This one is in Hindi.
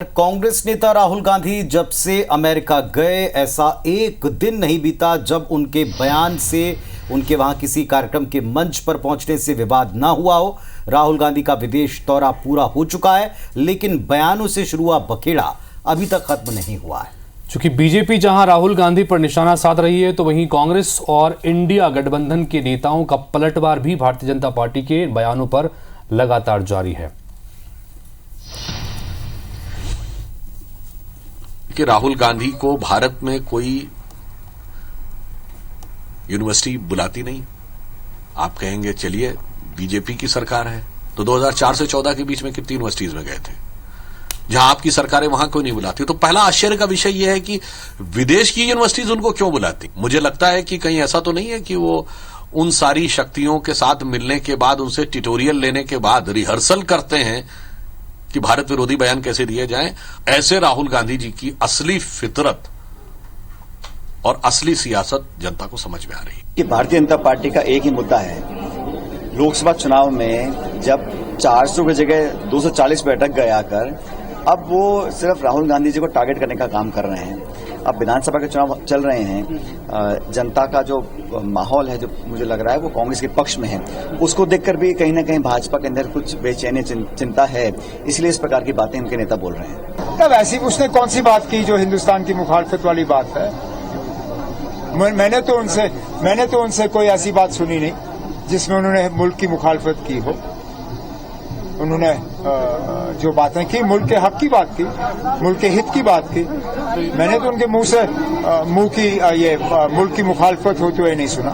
कांग्रेस नेता राहुल गांधी जब से अमेरिका गए ऐसा एक दिन नहीं बीता जब उनके बयान से उनके वहां किसी कार्यक्रम के मंच पर पहुंचने से विवाद ना हुआ हो। राहुल गांधी का विदेश दौरा पूरा हो चुका है, लेकिन बयानों से शुरू हुआ बखेड़ा अभी तक खत्म नहीं हुआ है। चूंकि बीजेपी जहां राहुल गांधी पर निशाना साध रही है, तो वहीं कांग्रेस और इंडिया गठबंधन के नेताओं का पलटवार भी भारतीय जनता पार्टी के बयानों पर लगातार जारी है। कि राहुल गांधी को भारत में कोई यूनिवर्सिटी बुलाती नहीं। आप कहेंगे चलिए बीजेपी की सरकार है, तो 2004 से 14 के बीच में कितनी यूनिवर्सिटीज में गए थे जहां आपकी सरकारें, वहां क्यों नहीं बुलाती? तो पहला आश्चर्य का विषय यह है कि विदेश की यूनिवर्सिटीज उनको क्यों बुलाती। मुझे लगता है कि कहीं ऐसा तो नहीं है कि वो उन सारी शक्तियों के साथ मिलने के बाद, उनसे ट्यूटोरियल लेने के बाद रिहर्सल करते हैं कि भारत विरोधी बयान कैसे दिए जाएं। ऐसे राहुल गांधी जी की असली फितरत और असली सियासत जनता को समझ में आ रही है कि भारतीय जनता पार्टी का एक ही मुद्दा है। लोकसभा चुनाव में जब 400 की जगह 240 पे अटक गए आकर, अब वो सिर्फ राहुल गांधी जी को टारगेट करने का काम कर रहे हैं। अब विधानसभा के चुनाव चल रहे हैं, जनता का जो माहौल है, जो मुझे लग रहा है वो कांग्रेस के पक्ष में है, उसको देखकर भी कहीं ना कहीं भाजपा के अंदर कुछ बेचैनी चिंता है, इसलिए इस प्रकार की बातें उनके नेता बोल रहे हैं। तब ऐसी उसने कौन सी बात की जो हिंदुस्तान की मुखालफत वाली बात है? मैंने तो उनसे कोई ऐसी बात सुनी नहीं जिसमें उन्होंने मुल्क की मुखालफत की हो। उन्होंने जो बातें की, मुल्क के हक की बात की, मुल्क के हित की बात की। मैंने तो उनके मुंह की मुल्क की मुखालफत होते हुए नहीं सुना।